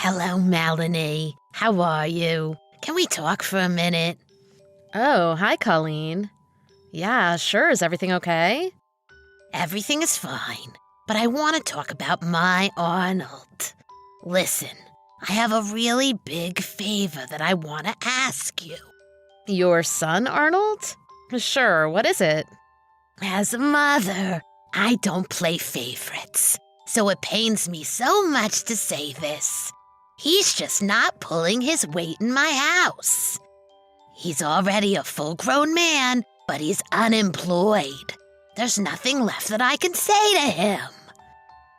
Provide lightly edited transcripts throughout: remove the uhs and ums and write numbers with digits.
Hello, Melanie. How are you? Can we talk for a minute? Oh, hi, Colleen. Yeah, sure. Is everything okay? Everything is fine, but I want to talk about my Arnold. Listen, I have a really big favor that I want to ask you. Your son, Arnold? Sure, what is it? As a mother, I don't play favorites, so it pains me so much to say this. He's just not pulling his weight in my house. He's already a full-grown man, but he's unemployed. There's nothing left that I can say to him.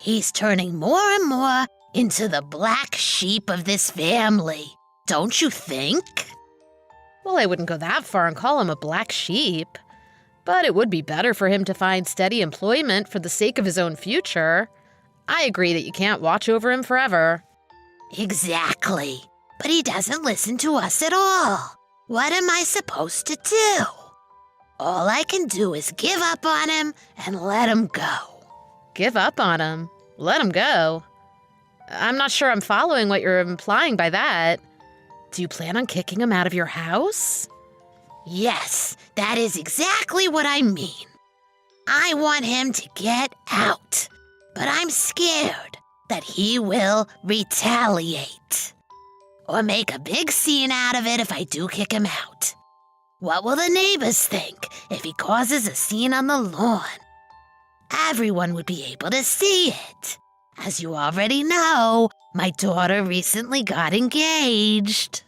He's turning more and more into the black sheep of this family, don't you think? Well, I wouldn't go that far and call him a black sheep. But it would be better for him to find steady employment for the sake of his own future. I agree that you can't watch over him forever. Exactly. But he doesn't listen to us at all. What am I supposed to do? All I can do is give up on him and let him go. Give up on him? Let him go? I'm not sure I'm following what you're implying by that. Do you plan on kicking him out of your house? Yes, that is exactly what I mean. I want him to get out, but I'm scared that he will retaliate or make a big scene out of it if I do kick him out. What will the neighbors think if he causes a scene on the lawn? Everyone would be able to see it. As you already know, my daughter recently got engaged.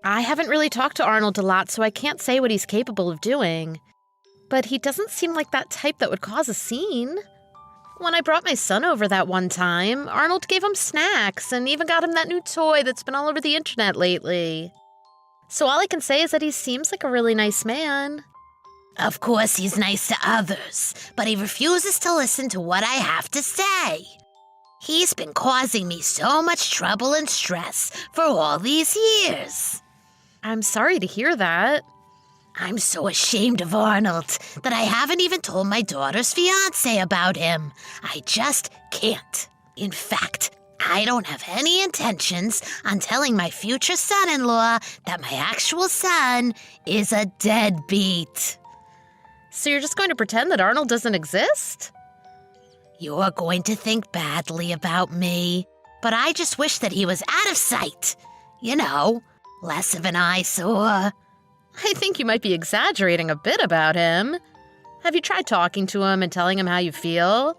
I haven't really talked to Arnold a lot, so I can't say what he's capable of doing. But he doesn't seem like that type that would cause a scene. When I brought my son over that one time, Arnold gave him snacks and even got him that new toy that's been all over the internet lately. So all I can say is that he seems like a really nice man. Of course he's nice to others, but he refuses to listen to what I have to say. He's been causing me so much trouble and stress for all these years. I'm sorry to hear that. I'm so ashamed of Arnold that I haven't even told my daughter's fiancé about him. I just can't. In fact, I don't have any intentions on telling my future son-in-law that my actual son is a deadbeat. So you're just going to pretend that Arnold doesn't exist? You're going to think badly about me, but I just wish that he was out of sight. You know, less of an eyesore. I think you might be exaggerating a bit about him. Have you tried talking to him and telling him how you feel?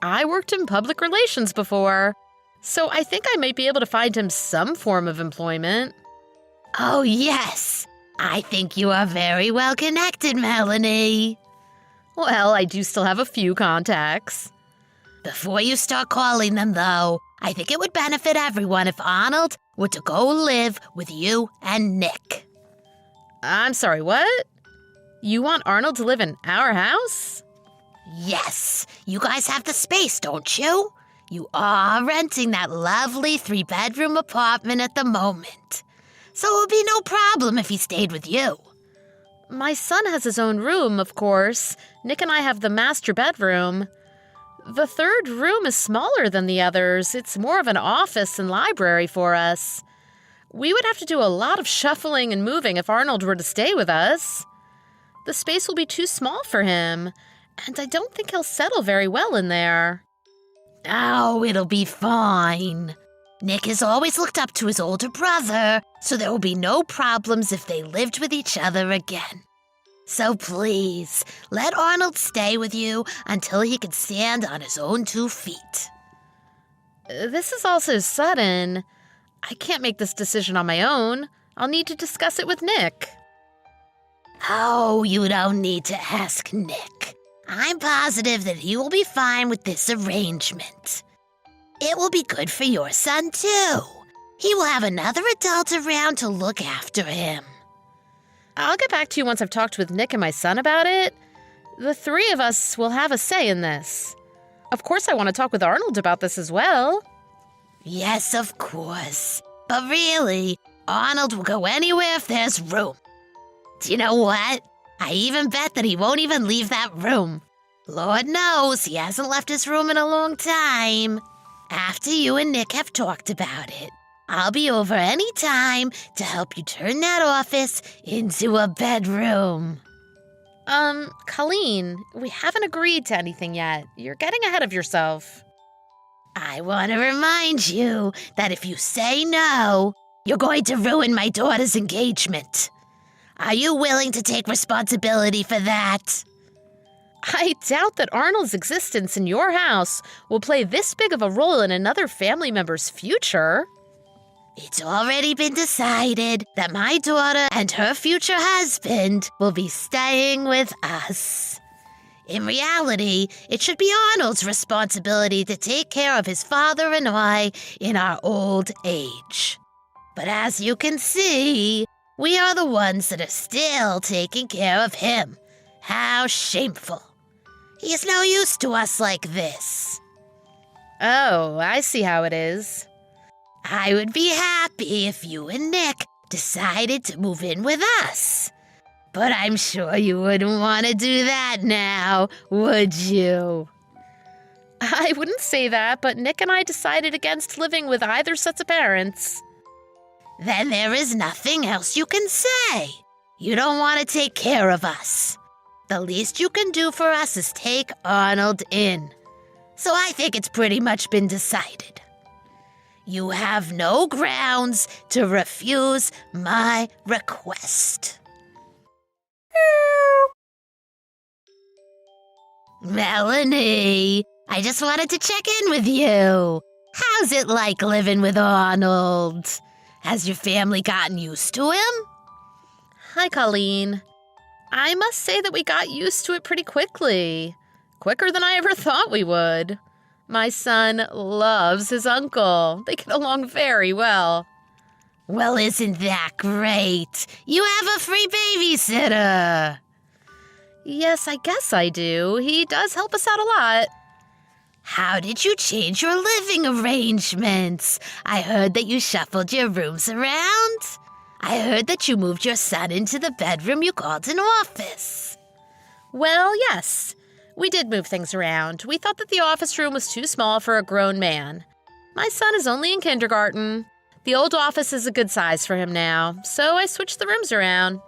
I worked in public relations before, so I think I might be able to find him some form of employment. Oh, yes. I think you are very well connected, Melanie. Well, I do still have a few contacts. Before you start calling them, though, I think it would benefit everyone if Arnold were to go live with you and Nick. I'm sorry, what? You want Arnold to live in our house? Yes. You guys have the space, don't you? You are renting that lovely 3-bedroom apartment at the moment. So it would be no problem if he stayed with you. My son has his own room, of course. Nick and I have the master bedroom. The third room is smaller than the others. It's more of an office and library for us. We would have to do a lot of shuffling and moving if Arnold were to stay with us. The space will be too small for him, and I don't think he'll settle very well in there. Oh, it'll be fine. Nick has always looked up to his older brother, so there will be no problems if they lived with each other again. So please, let Arnold stay with you until he can stand on his own 2 feet. This is all so sudden. I can't make this decision on my own. I'll need to discuss it with Nick. Oh, you don't need to ask Nick. I'm positive that he will be fine with this arrangement. It will be good for your son, too. He will have another adult around to look after him. I'll get back to you once I've talked with Nick and my son about it. The 3 of us will have a say in this. Of course, I want to talk with Arnold about this as well. Yes, of course. But really, Arnold will go anywhere if there's room. Do you know what? I even bet that he won't even leave that room. Lord knows he hasn't left his room in a long time. After you and Nick have talked about it, I'll be over any time to help you turn that office into a bedroom. Colleen, we haven't agreed to anything yet. You're getting ahead of yourself. I want to remind you that if you say no, you're going to ruin my daughter's engagement. Are you willing to take responsibility for that? I doubt that Arnold's existence in your house will play this big of a role in another family member's future. It's already been decided that my daughter and her future husband will be staying with us. In reality, it should be Arnold's responsibility to take care of his father and I in our old age. But as you can see, we are the ones that are still taking care of him. How shameful. He's no use to us like this. Oh, I see how it is. I would be happy if you and Nick decided to move in with us. But I'm sure you wouldn't want to do that now, would you? I wouldn't say that, but Nick and I decided against living with either sets of parents. Then there is nothing else you can say. You don't want to take care of us. The least you can do for us is take Arnold in. So I think it's pretty much been decided. You have no grounds to refuse my request. Melanie, I just wanted to check in with you. How's it like living with Arnold? Has your family gotten used to him? Hi, Colleen. I must say that we got used to it pretty quickly. Quicker than I ever thought we would. My son loves his uncle. They get along very well. Well, isn't that great? You have a free babysitter. Yes, I guess I do. He does help us out a lot. How did you change your living arrangements? I heard that you shuffled your rooms around. I heard that you moved your son into the bedroom you called an office. Well, yes. We did move things around. We thought that the office room was too small for a grown man. My son is only in kindergarten. The old office is a good size for him now, so I switched the rooms around.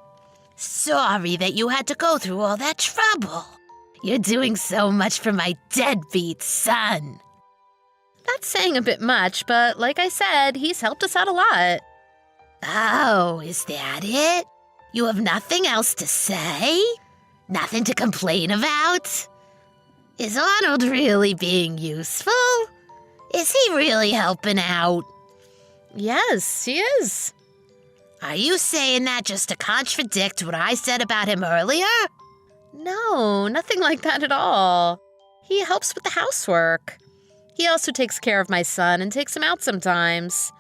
Sorry that you had to go through all that trouble. You're doing so much for my deadbeat son. That's saying a bit much, but like I said, he's helped us out a lot. Oh, is that it? You have nothing else to say? Nothing to complain about? Is Arnold really being useful? Is he really helping out? Yes, he is. Are you saying that just to contradict what I said about him earlier? No, nothing like that at all. He helps with the housework. He also takes care of my son and takes him out sometimes.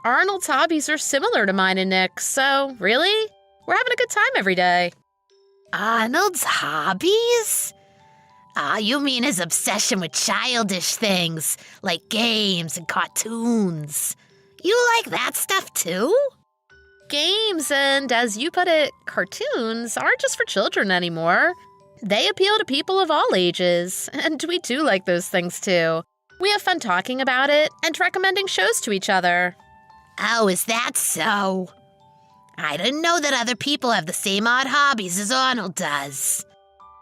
Arnold's hobbies are similar to mine and Nick's, so really, we're having a good time every day. Arnold's hobbies? You mean his obsession with childish things, like games and cartoons. You like that stuff too? Games and, as you put it, cartoons aren't just for children anymore. They appeal to people of all ages, and we do like those things too. We have fun talking about it and recommending shows to each other. Oh, is that so? I didn't know that other people have the same odd hobbies as Arnold does.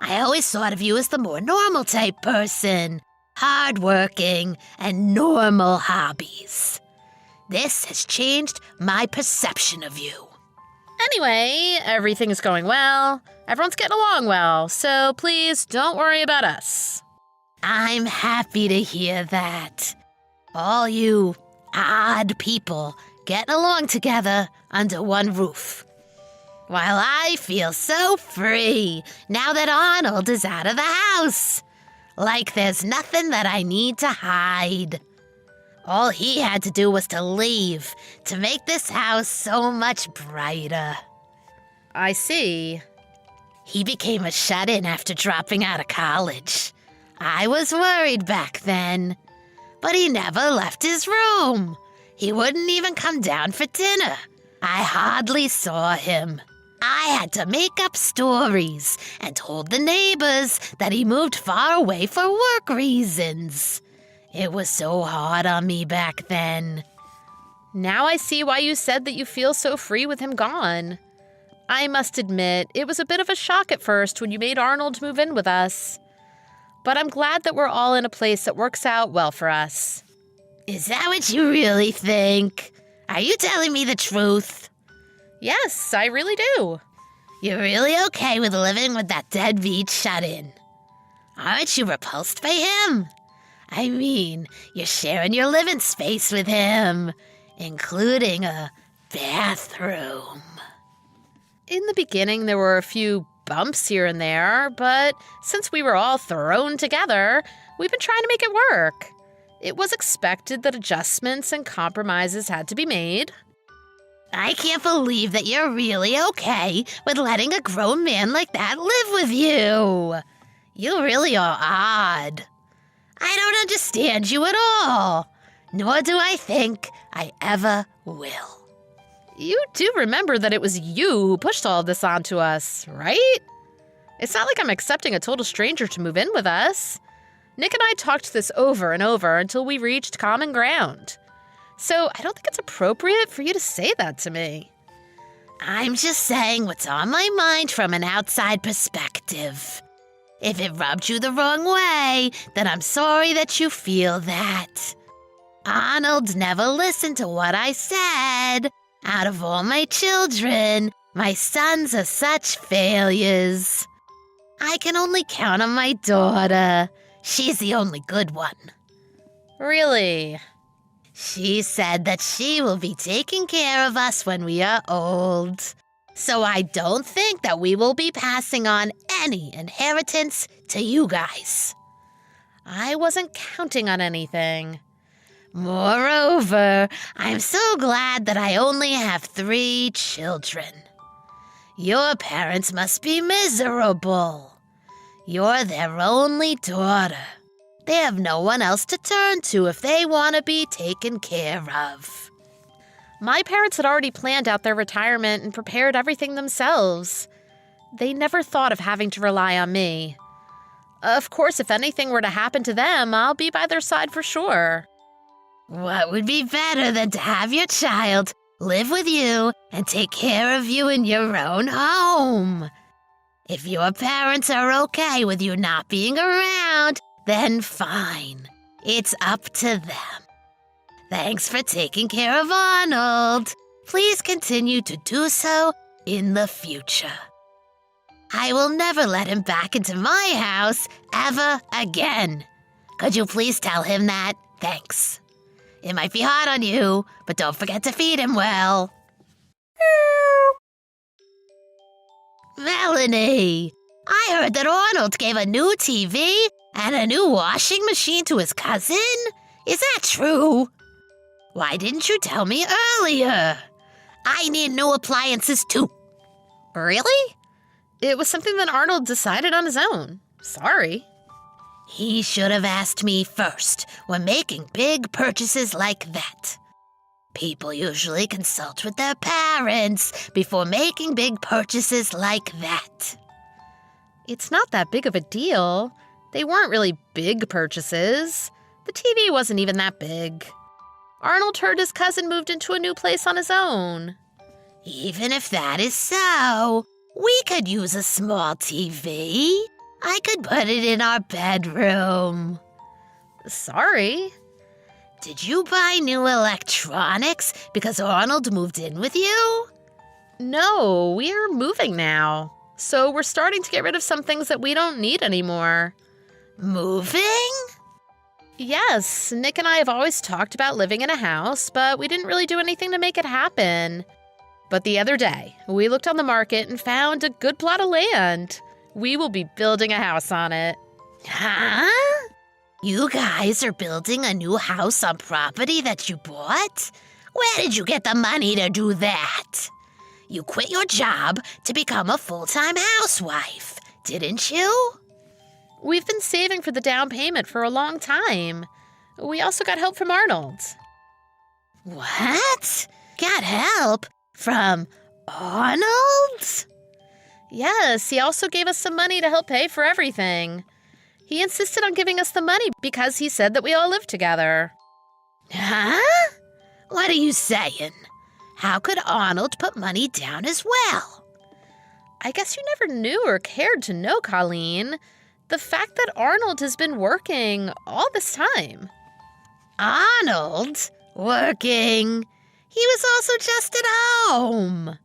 I always thought of you as the more normal type person, hardworking and normal hobbies. This has changed my perception of you. Anyway, everything is going well. Everyone's getting along well, so please don't worry about us. I'm happy to hear that. All you odd people getting along together under one roof. While I feel so free now that Arnold is out of the house. Like there's nothing that I need to hide. All he had to do was to leave to make this house so much brighter. I see. He became a shut-in after dropping out of college. I was worried back then, but he never left his room. He wouldn't even come down for dinner. I hardly saw him. I had to make up stories and told the neighbors that he moved far away for work reasons. It was so hard on me back then. Now I see why you said that you feel so free with him gone. I must admit, it was a bit of a shock at first when you made Arnold move in with us. But I'm glad that we're all in a place that works out well for us. Is that what you really think? Are you telling me the truth? Yes, I really do. You're really okay with living with that deadbeat shut-in? Aren't you repulsed by him? I mean, you're sharing your living space with him, including a bathroom. In the beginning, there were a few bumps here and there, but since we were all thrown together, we've been trying to make it work. It was expected that adjustments and compromises had to be made. I can't believe that you're really okay with letting a grown man like that live with you. You really are odd. I don't understand you at all, nor do I think I ever will. You do remember that it was you who pushed all of this onto us, right? It's not like I'm accepting a total stranger to move in with us. Nick and I talked this over and over until we reached common ground. So I don't think it's appropriate for you to say that to me. I'm just saying what's on my mind from an outside perspective. If it rubbed you the wrong way, then I'm sorry that you feel that. Arnold never listened to what I said. Out of all my children, my sons are such failures. I can only count on my daughter. She's the only good one. Really? She said that she will be taking care of us when we are old. So I don't think that we will be passing on any inheritance to you guys. I wasn't counting on anything. Moreover, I'm so glad that I only have 3 children. Your parents must be miserable. You're their only daughter. They have no one else to turn to if they want to be taken care of. My parents had already planned out their retirement and prepared everything themselves. They never thought of having to rely on me. Of course, if anything were to happen to them, I'll be by their side for sure. What would be better than to have your child live with you and take care of you in your own home? If your parents are okay with you not being around, then fine. It's up to them. Thanks for taking care of Arnold. Please continue to do so in the future. I will never let him back into my house ever again. Could you please tell him that? Thanks. It might be hard on you, but don't forget to feed him well. Melanie, I heard that Arnold gave a new TV and a new washing machine to his cousin. Is that true? Why didn't you tell me earlier? I need new appliances too. Really? It was something that Arnold decided on his own. Sorry. He should have asked me first when making big purchases like that. People usually consult with their parents before making big purchases like that. It's not that big of a deal. They weren't really big purchases. The TV wasn't even that big. Arnold heard his cousin moved into a new place on his own. Even if that is so, we could use a small TV. I could put it in our bedroom. Sorry. Did you buy new electronics because Arnold moved in with you? No, we're moving now. So we're starting to get rid of some things that we don't need anymore. Moving? Yes, Nick and I have always talked about living in a house, but we didn't really do anything to make it happen. But the other day, we looked on the market and found a good plot of land. We will be building a house on it. Huh? You guys are building a new house on property that you bought? Where did you get the money to do that? You quit your job to become a full-time housewife, didn't you? We've been saving for the down payment for a long time. We also got help from Arnold. What? Got help from Arnold? Yes, he also gave us some money to help pay for everything. He insisted on giving us the money because he said that we all live together. Huh? What are you saying? How could Arnold put money down as well? I guess you never knew or cared to know, Colleen. The fact that Arnold has been working all this time. Arnold? Working? He was also just at home.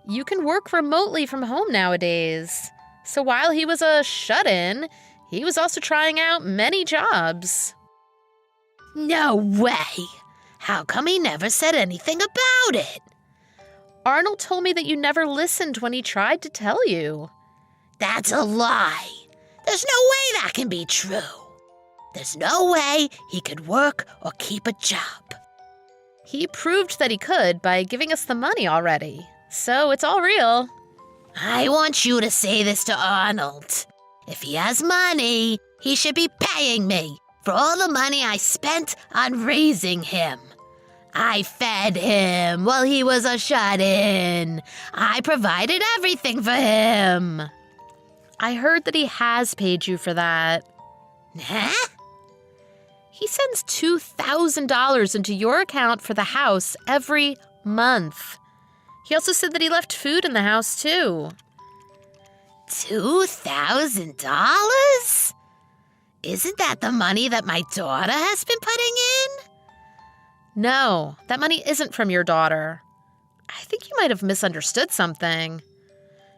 You can work remotely from home nowadays. So while he was a shut-in, he was also trying out many jobs. No way. How come he never said anything about it? Arnold told me that you never listened when he tried to tell you. That's a lie. There's no way that can be true. There's no way he could work or keep a job. He proved that he could by giving us the money already. So it's all real. I want you to say this to Arnold. If he has money, he should be paying me for all the money I spent on raising him. I fed him while he was a shut-in. I provided everything for him. I heard that he has paid you for that. Huh? He sends $2,000 into your account for the house every month. He also said that he left food in the house, too. $2,000? Isn't that the money that my daughter has been putting in? No, that money isn't from your daughter. I think you might have misunderstood something.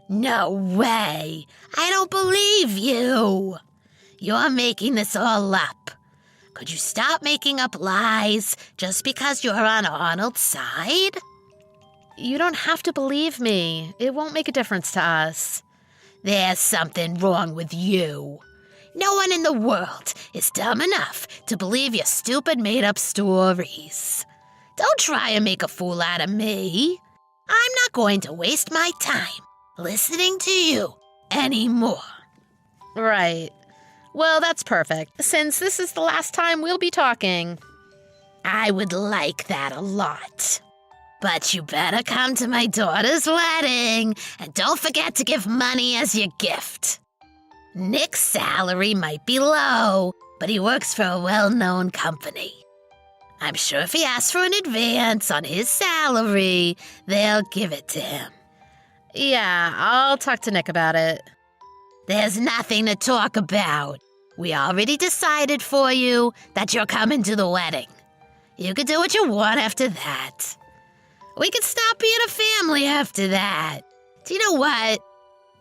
No way. I don't believe you. You're making this all up. Could you stop making up lies just because you're on Arnold's side? You don't have to believe me. It won't make a difference to us. There's something wrong with you. No one in the world is dumb enough to believe your stupid made-up stories. Don't try and make a fool out of me. I'm not going to waste my time listening to you anymore. Right. Well, that's perfect, since this is the last time we'll be talking. I would like that a lot. But you better come to my daughter's wedding, and don't forget to give money as your gift. Nick's salary might be low, but he works for a well-known company. I'm sure if he asks for an advance on his salary, they'll give it to him. Yeah, I'll talk to Nick about it. There's nothing to talk about. We already decided for you that you're coming to the wedding. You can do what you want after that. We can stop being a family after that. Do you know what?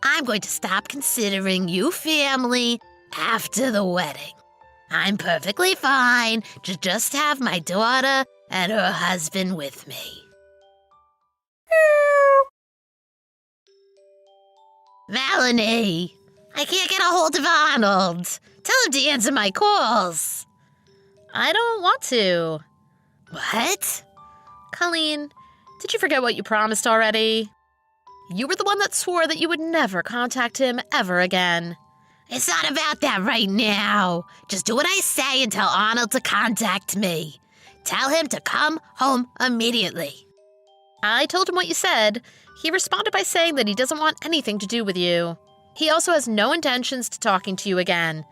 I'm going to stop considering you family after the wedding. I'm perfectly fine to just have my daughter and her husband with me. Melanie, I can't get a hold of Arnold. Tell him to answer my calls. I don't want to. What? Colleen, did you forget what you promised already? You were the one that swore that you would never contact him ever again. It's not about that right now. Just do what I say and tell Arnold to contact me. Tell him to come home immediately. I told him what you said. He responded by saying that he doesn't want anything to do with you. He also has no intentions to talking to you again.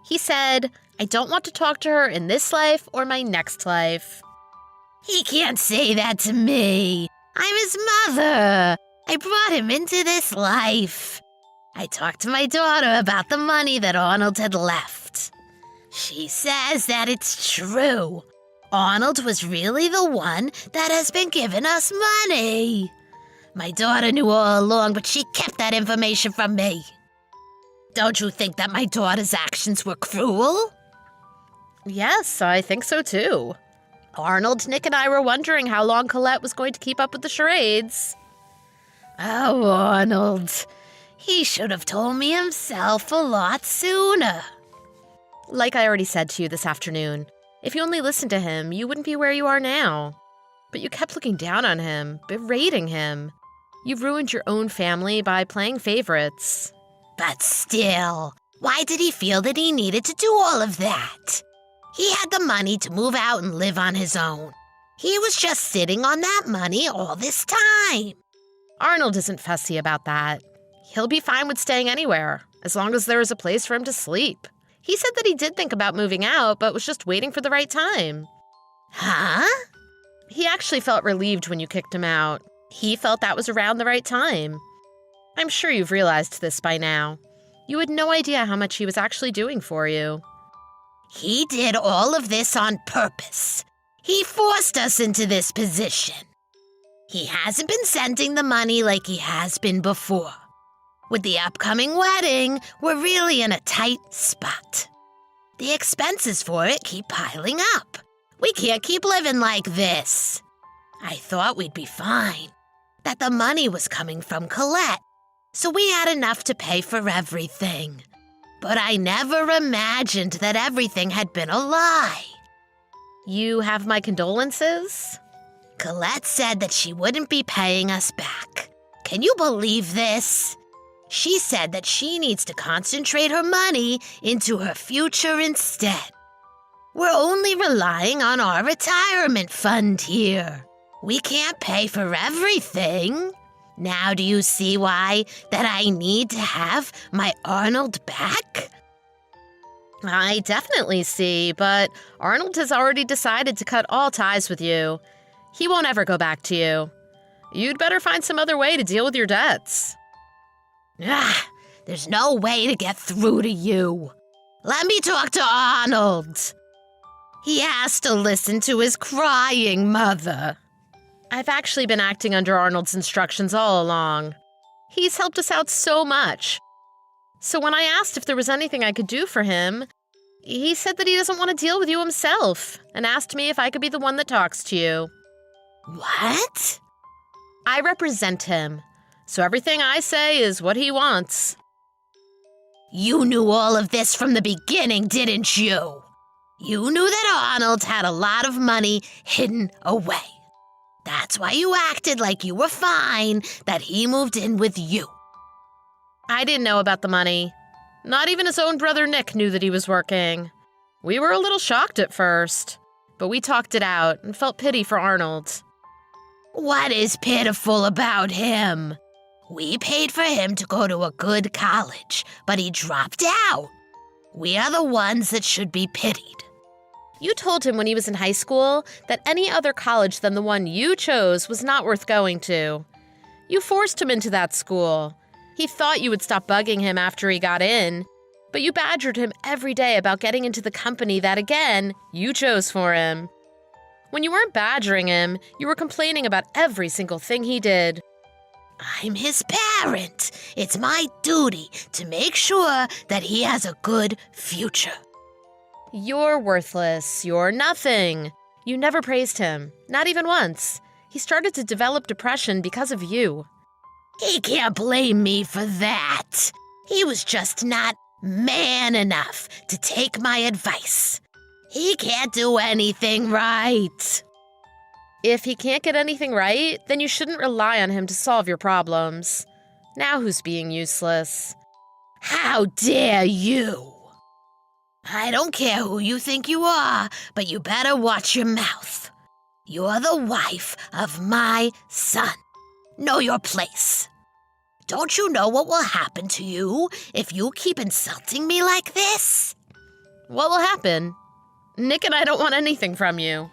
He said, I don't want to talk to her in this life or my next life. He can't say that to me. I'm his mother. I brought him into this life. I talked to my daughter about the money that Arnold had left. She says that it's true. Arnold was really the one that has been giving us money. My daughter knew all along, but she kept that information from me. Don't you think that my daughter's actions were cruel? Yes, I think so too. Arnold, Nick, and I were wondering how long Colette was going to keep up with the charades. Oh, Arnold. He should have told me himself a lot sooner. Like I already said to you this afternoon, if you only listened to him, you wouldn't be where you are now. But you kept looking down on him, berating him. You've ruined your own family by playing favorites. But still, why did he feel that he needed to do all of that? He had the money to move out and live on his own. He was just sitting on that money all this time. Arnold isn't fussy about that. He'll be fine with staying anywhere, as long as there is a place for him to sleep. He said that he did think about moving out, but was just waiting for the right time. Huh? He actually felt relieved when you kicked him out. He felt that was around the right time. I'm sure you've realized this by now. You had no idea how much he was actually doing for you. He did all of this on purpose. He forced us into this position. He hasn't been sending the money like he has been before. With the upcoming wedding, we're really in a tight spot. The expenses for it keep piling up. We can't keep living like this. I thought we'd be fine, that the money was coming from Colette, so we had enough to pay for everything. But I never imagined that everything had been a lie. You have my condolences? Colette said that she wouldn't be paying us back. Can you believe this? She said that she needs to concentrate her money into her future instead. We're only relying on our retirement fund here. We can't pay for everything. Now do you see why that I need to have my Arnold back? I definitely see, but Arnold has already decided to cut all ties with you. He won't ever go back to you. You'd better find some other way to deal with your debts. There's no way to get through to you. Let me talk to Arnold. He has to listen to his crying mother. I've actually been acting under Arnold's instructions all along. He's helped us out so much. So when I asked if there was anything I could do for him, he said that he doesn't want to deal with you himself and asked me if I could be the one that talks to you. What? I represent him, so everything I say is what he wants. You knew all of this from the beginning, didn't you? You knew that Arnold had a lot of money hidden away. That's why you acted like you were fine, that he moved in with you. I didn't know about the money. Not even his own brother Nick knew that he was working. We were a little shocked at first, but we talked it out and felt pity for Arnold. What is pitiful about him? We paid for him to go to a good college, but he dropped out. We are the ones that should be pitied. You told him when he was in high school that any other college than the one you chose was not worth going to. You forced him into that school. He thought you would stop bugging him after he got in, but you badgered him every day about getting into the company that, again, you chose for him. When you weren't badgering him, you were complaining about every single thing he did. I'm his parent. It's my duty to make sure that he has a good future. You're worthless. You're nothing. You never praised him, not even once. He started to develop depression because of you. He can't blame me for that. He was just not man enough to take my advice. He can't do anything right. If he can't get anything right, then you shouldn't rely on him to solve your problems. Now who's being useless? How dare you? I don't care who you think you are, but you better watch your mouth. You're the wife of my son. Know your place. Don't you know what will happen to you if you keep insulting me like this? What will happen? Nick and I don't want anything from you.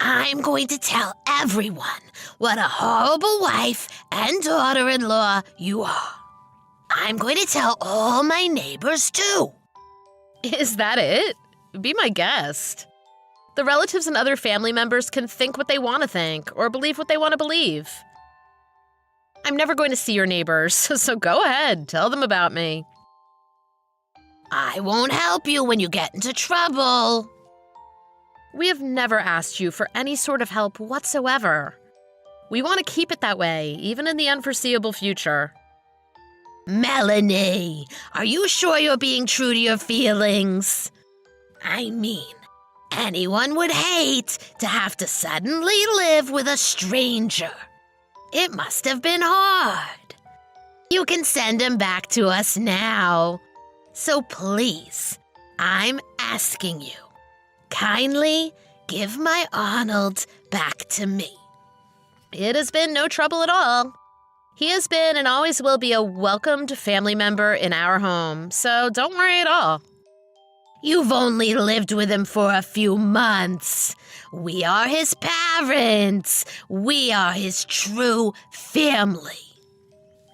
I'm going to tell everyone what a horrible wife and daughter-in-law you are. I'm going to tell all my neighbors, too. Is that it? Be my guest. The relatives and other family members can think what they want to think or believe what they want to believe. I'm never going to see your neighbors, so go ahead, tell them about me. I won't help you when you get into trouble. We have never asked you for any sort of help whatsoever. We want to keep it that way, even in the unforeseeable future. Melanie, are you sure you're being true to your feelings? I mean, anyone would hate to have to suddenly live with a stranger. It must have been hard. You can send him back to us now. So please, I'm asking you, kindly give my Arnold back to me. It has been no trouble at all. He has been and always will be a welcomed family member in our home, so don't worry at all. You've only lived with him for a few months. We are his parents. We are his true family.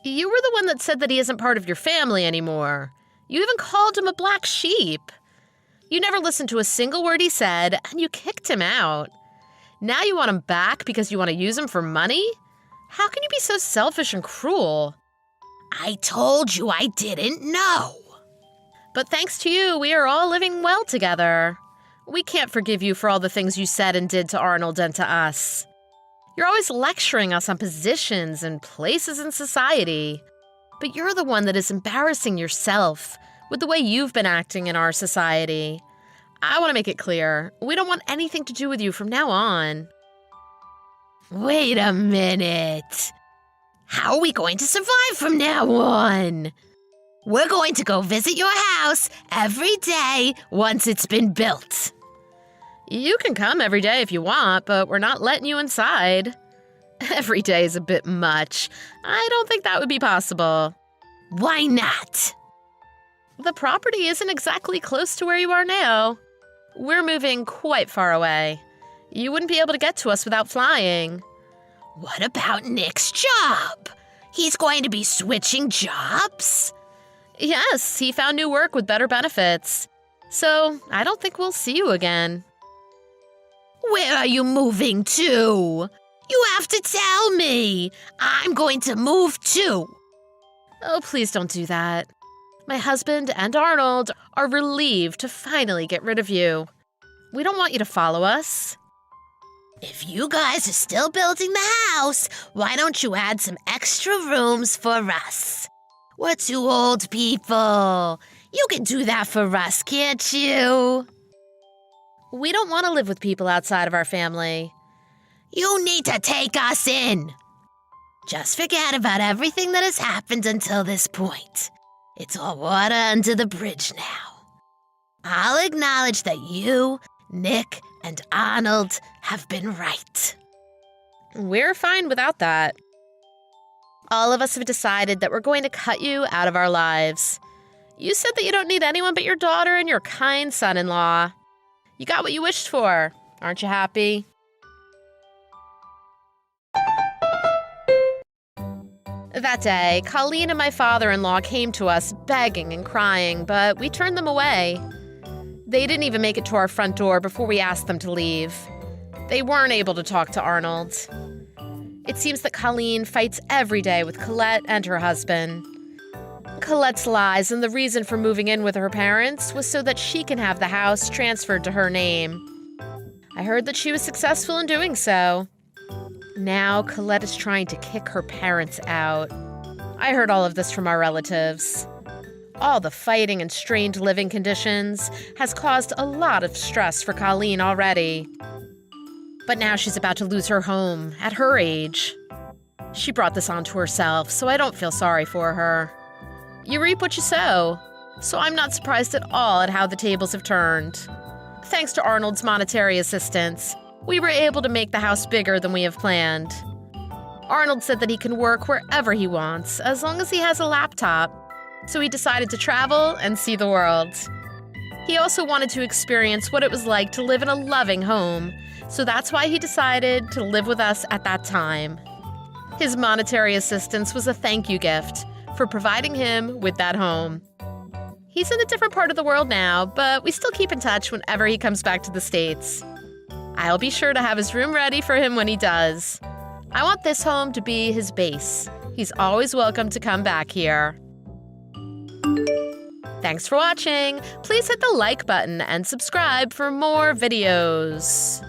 You were the one that said that he isn't part of your family anymore. You even called him a black sheep. You never listened to a single word he said, and you kicked him out. Now you want him back because you want to use him for money? How can you be so selfish and cruel? I told you I didn't know. But thanks to you, we are all living well together. We can't forgive you for all the things you said and did to Arnold and to us. You're always lecturing us on positions and places in society. But you're the one that is embarrassing yourself with the way you've been acting in our society. I want to make it clear, we don't want anything to do with you from now on. Wait a minute. How are we going to survive from now on? We're going to go visit your house every day once it's been built. You can come every day if you want, but we're not letting you inside. Every day is a bit much. I don't think that would be possible. Why not? The property isn't exactly close to where you are now. We're moving quite far away. You wouldn't be able to get to us without flying. What about Nick's job? He's going to be switching jobs? Yes, he found new work with better benefits. So I don't think we'll see you again. Where are you moving to? You have to tell me. I'm going to move too. Oh, please don't do that. My husband and Arnold are relieved to finally get rid of you. We don't want you to follow us. If you guys are still building the house, why don't you add some extra rooms for us? We're two old people. You can do that for us, can't you? We don't want to live with people outside of our family. You need to take us in. Just forget about everything that has happened until this point. It's all water under the bridge now. I'll acknowledge that you, Nick, and Arnold have been right. We're fine without that. All of us have decided that we're going to cut you out of our lives. You said that you don't need anyone but your daughter and your kind son-in-law. You got what you wished for. Aren't you happy? That day, Colleen and my father-in-law came to us begging and crying, but we turned them away. They didn't even make it to our front door before we asked them to leave. They weren't able to talk to Arnold. It seems that Colleen fights every day with Colette and her husband. Colette's lies and the reason for moving in with her parents was so that she can have the house transferred to her name. I heard that she was successful in doing so. Now Colette is trying to kick her parents out. I heard all of this from our relatives. All the fighting and strained living conditions has caused a lot of stress for Colleen already. But now she's about to lose her home at her age. She brought this onto herself, so I don't feel sorry for her. You reap what you sow, so I'm not surprised at all at how the tables have turned. Thanks to Arnold's monetary assistance, we were able to make the house bigger than we have planned. Arnold said that he can work wherever he wants, as long as he has a laptop, so he decided to travel and see the world. He also wanted to experience what it was like to live in a loving home, so that's why he decided to live with us at that time. His monetary assistance was a thank you gift for providing him with that home. He's in a different part of the world now, but we still keep in touch whenever he comes back to the States. I'll be sure to have his room ready for him when he does. I want this home to be his base. He's always welcome to come back here. Thanks for watching. Please hit the like button and subscribe for more videos.